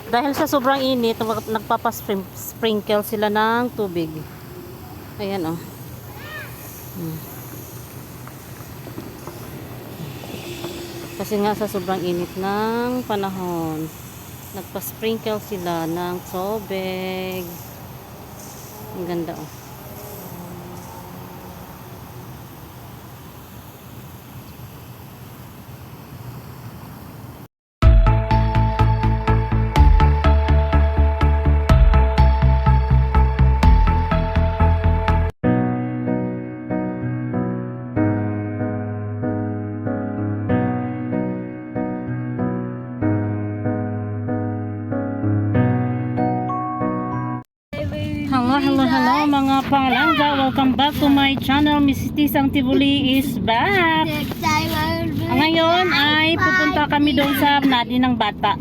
Dahil sa sobrang init, nagpapa-sprinkle sila ng tubig. Ayan, oh. Kasi nga sa sobrang init ng panahon, nagpa-sprinkle sila ng tubig. Ang ganda, oh. Hello mga palangga, welcome back to my channel. Miss Tisang Tibuli is back. Ngayon ay pupunta kami doon sa nadi ng bata.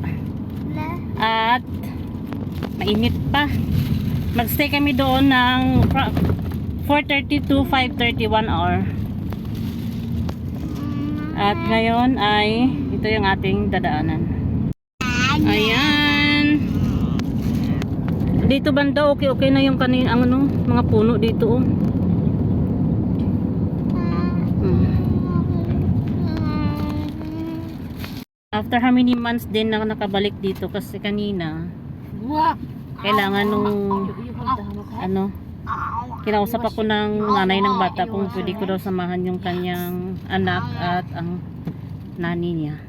At mainit pa. Magstay kami doon ng 4:30 to 5:30, 1 hour. At ngayon ay ito yung ating dadaanan. Ayan. Dito banda okay na yung kanin ang ano, mga puno dito, oh. After how many months din na nakabalik dito kasi kanina kailangan nung ano, kinausap ako ng nanay ng bata kung pwede ko daw samahan yung kanyang anak at ang nani niya.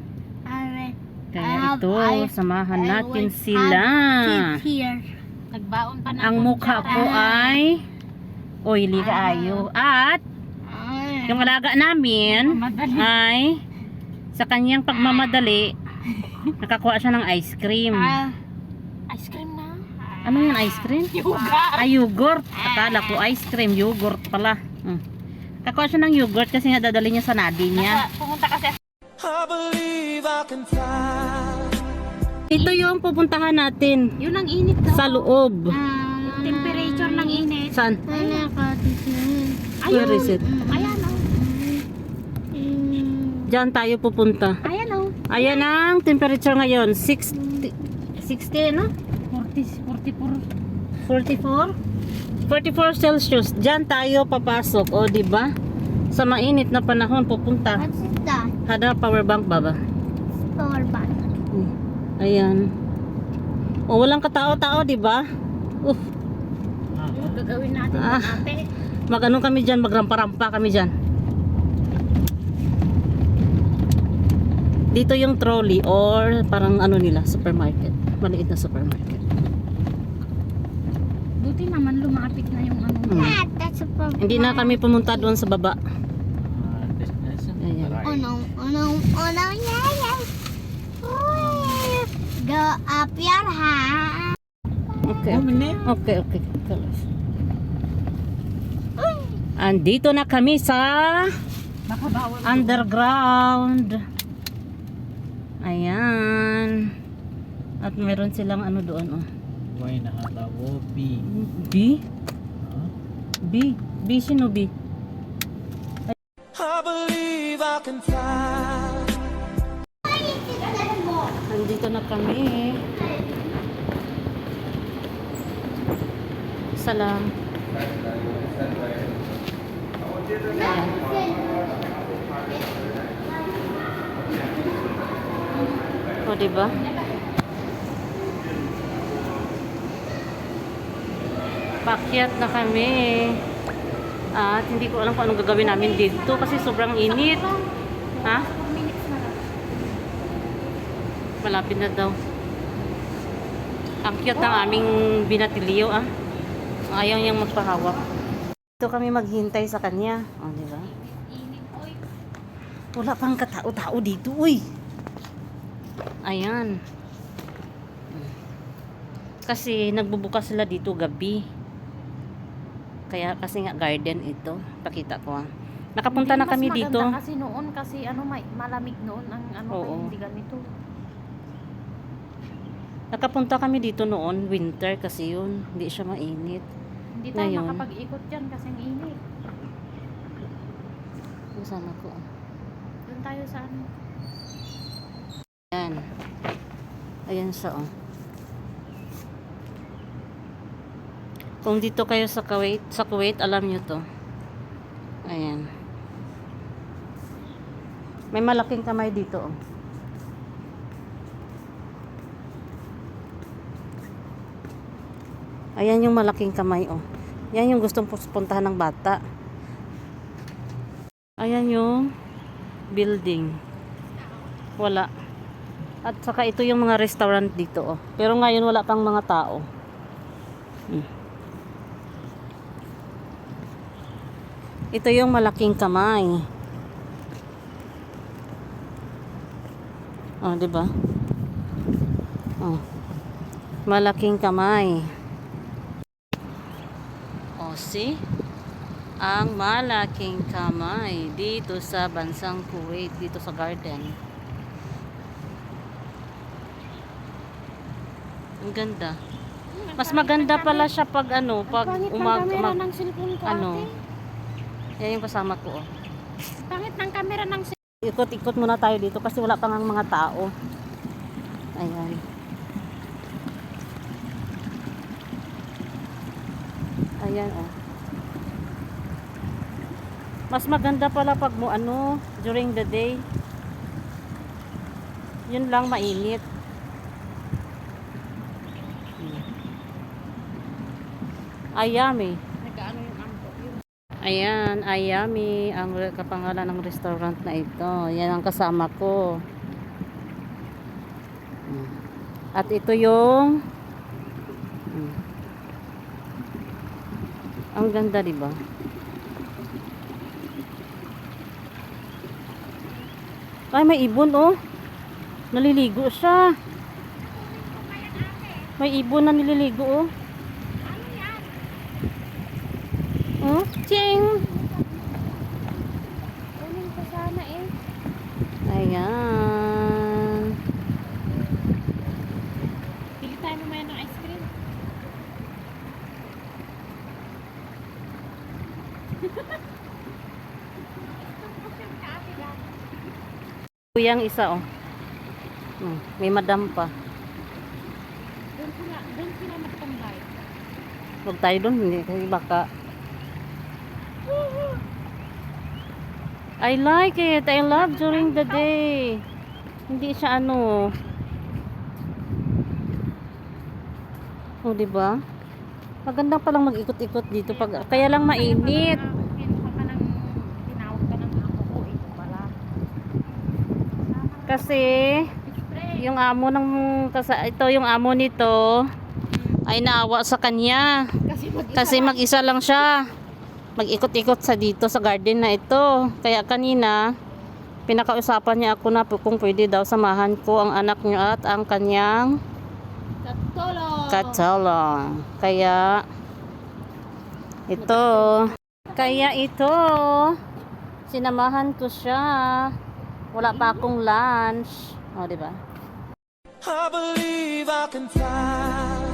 Kaya ito, samahan natin sila. Nagbaon pa na. Ang mukha ko ay oily kaayo. At yung alaga namin ay sa kanyang pagmamadali nakakuha siya ng ice cream. Ice cream na? Ano yung ice cream? Yogurt. Yogurt. Akala ko ice cream, yogurt pala. Kakuha siya ng yogurt kasi nga dadali niya sa nadi niya. Pumunta kasi. I believe I can fly. Ito yung pupuntahan natin Yun ang init daw. sa loob. Temperature ng init. Saan? Where is it? Ayan o. Diyan tayo pupunta. Ayan o. Ayan ang temperature ngayon. 60, no? 44? 44 Celsius. Diyan tayo papasok. O, diba? Sa mainit na panahon pupunta. What's that? Hada power bank baba. Power bank. Ayan. O, walang katao-tao, diba? Gagawin natin ate. Mag-ano kami dyan, magrampa-rampa kami dyan. Dito yung trolley or parang ano nila, supermarket. Maliit na supermarket. Buti naman lumapit na yung ano. That's a problem. Hindi na kami pumunta doon sa baba. Ayan. Oh no, yeah. Go up your hand. Okay. Okay. Andito na kami sa underground. Ayan. At meron silang ano doon, oh. Why na halawo B? B? B sino B? I believe I can fly. Andito na kami. Salam. O, diba? Pakyat na kami. At hindi ko alam kung anong gagawin namin dito kasi sobrang init. Ha? Malapit na daw. Ang cute ng aming binatilyo, ah. Ayaw niyang magpahawak. Dito kami maghintay sa kanya. O, diba? Wala pang katao-tao dito, uy. Ayan. Kasi nagbubukas sila dito gabi. Kaya kasi nga garden ito. Pakita ko, ah. Nakapunta na kami dito. Kasi noon kasi ano malamig noon ang ano Oo. hindi ganito. Nakapunta kami dito noon, winter kasi yun. Hindi siya mainit. Hindi tayo Ngayon. makapag-ikot diyan kasi ang init. Sana ko. Doon tayo sa ano. Ayan. Ayan siya, oh. Kung dito kayo sa Kuwait, alam nyo to. Ayan. May malaking kamay dito, oh. Ayan yung malaking kamay, oh. Yan yung gustong puntahan ng bata. Ayan yung building. Wala. At saka ito yung mga restaurant dito, oh. Pero ngayon wala pang mga tao. Ito yung malaking kamay. Oh, 'di ba? Oh. Malaking kamay. Oh, see? Ang malaking kamay dito sa bansang Kuwait, dito sa garden. Ang ganda. Mas maganda pala siya pag ano, pag camera ng cellphone ko, ano. ate. Yan yung kasama ko, oh. Pangit ng camera ng cellphone. Ikot-ikot muna tayo dito kasi wala pang mga tao. Ayan. Ayan, oh. Mas maganda pala pag mo ano, during the day. Yun lang mainit. Ayami. Nag-ano yung ampo. Ayan, Ayami ang kapangalan ng restaurant na ito. Yan ang kasama ko. At ito yung ang ganda, di ba? Ay, may ibon, oh. Naliligo siya. May ibon na nililigo, oh. Oh, ching! Kunin ko sana eh. Ayan. Pili tayo mamaya ng ice cream. Kuyang isa, oh. May madam pa. Doon sila magtambay. Huwag tayo doon, hindi kasi baka. I like it. I love during the day. Hindi siya ano. Oh, di ba? Maganda pa lang mag-ikot-ikot dito pag kaya lang mainit. Kinuha ka ng tinawag ka ng amo ko. Ito pala. Kasi yung amo ng ito yung amo nito ay naawa sa kanya. Kasi mag-isa lang siya. Mag-ikot-ikot sa dito sa garden na ito. Kaya kanina pinakausapan niya ako na kung pwede daw samahan ko ang anak niya at ang kanyang katulong. Kaya ito sinamahan ko siya. Wala pa akong lunch. O, di ba? I believe I can fly.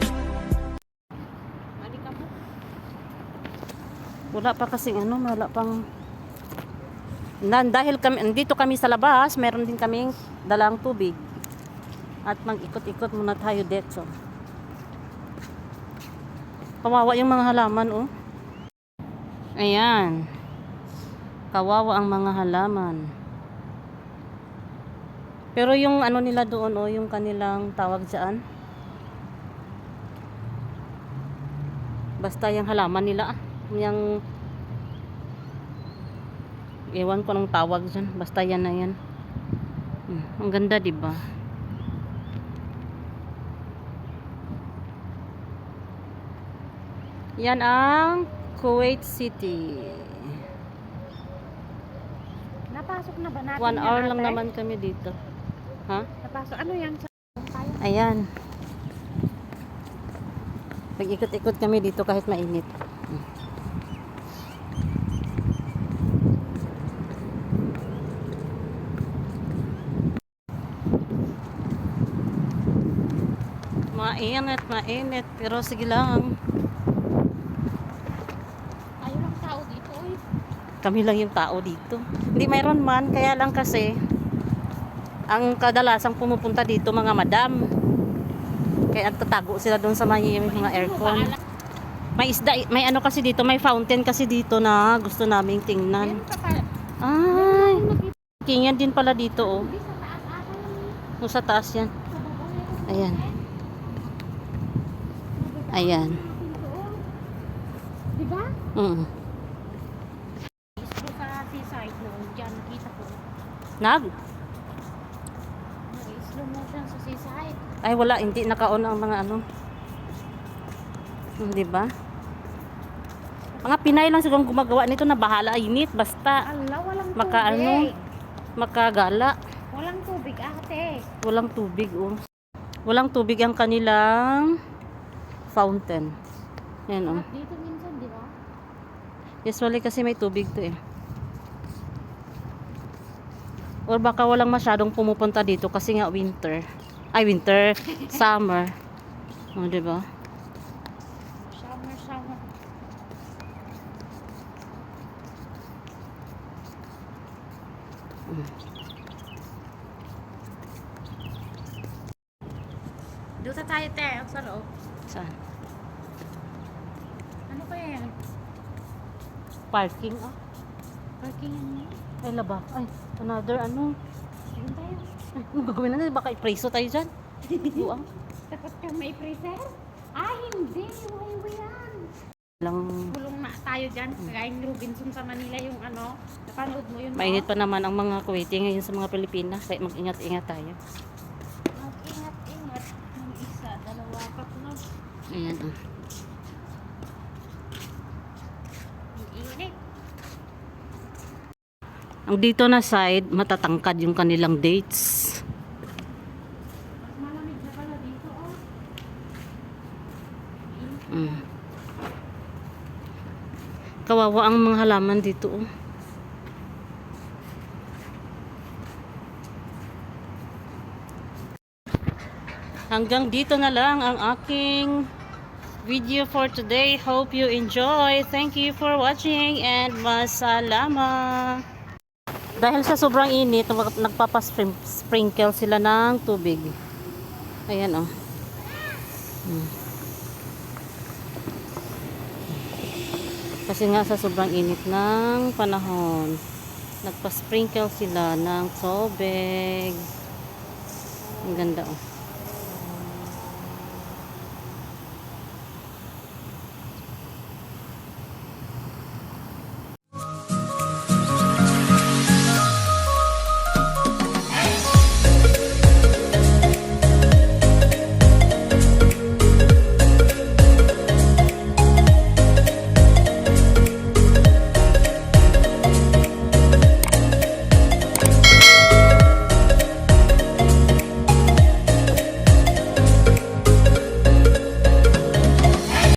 Wala pa kasing ano, wala pang dahil kami, dito kami sa labas, meron din kaming dalang tubig. At mag-ikot-ikot muna tayo dito. Kawawa yung mga halaman, oh. Ayan. Kawawa ang mga halaman. Pero yung ano nila doon, oh, yung kanilang tawag dyan. Basta yung halaman nila, yung ewan ko anong tawag dyan, basta yan na yan. Ang ganda, diba? Yan ang Kuwait City. Napasok na ba natin? 1 hour yan, lang ate? naman kami dito. Ha? Napasok. Ano yan? Ayan. Pag-ikot-ikot kami dito kahit mainit. Mainit. Pero sige lang. Tayo lang tao dito eh. Kami lang yung tao dito. Hindi mayroon man. Kaya lang kasi ang kadalasang pumupunta dito mga madam. Kaya nagtatago sila doon sa mga aircon. May isda, may ano kasi dito, may fountain kasi dito na gusto naming tingnan. Meron ka pa. Ay, kingan din pala dito oh. Hindi sa taas ata yun. Kung sa taas yan. Sa baba yun. Ayan. Ayan. Diba? Mm. Islo sa seaside noon. Diyan nakita ko. Nag? Slow motion sa seaside. Ay wala, hindi naka-on ang mga ano. Di ba? Mga Pinay lang siguro gumagawa nito na bahala init basta Ala, walang tubig. makagala. Walang tubig, ate. Walang tubig oh. Walang tubig ang kanilang fountain. Yan oh. At dito minsan, di ba? Usually kasi may tubig to eh. Or baka walang masyadong pumupunta dito kasi nga winter. Ay winter, summer. Oh, di ba? Summer. Doon tayo, te. Ang sa loob. Saan? Ano kaya yan? Parking ah. Parking yan niya. Ay laba. Ay, another ano. Doon tayo. Ay, ano gagawin na? Baka ipreso tayo dyan. Buang. Takot ka may freezer? Ah, hindi. Hiwa yan. Lang. Bulong na tayo dyan. Kagaya ni Robinson sa Manila yung ano. Napanood mo yun, no? Mainit pa naman ang mga Kuwaiti ngayon sa mga Pilipinas. Kaya mag-ingat-ingat tayo. Mag-ingat-ingat. Ng isa, dalawa, tatlo. Ayan oh. Ang init. Ang dito na side, matatangkad yung kanilang dates. Mas malamig na pala dito, oh. Mm. Kawawa ang mga halaman dito oh. Hanggang dito na lang ang aking video for today. Hope you enjoy. Thank you for watching and masalamat. Dahil sa sobrang init, nagpapasprinkle sila ng tubig. Ayan oh. Kasi nga sa sobrang init ng panahon, nagpa-sprinkle sila ng tubig. Ang ganda oh.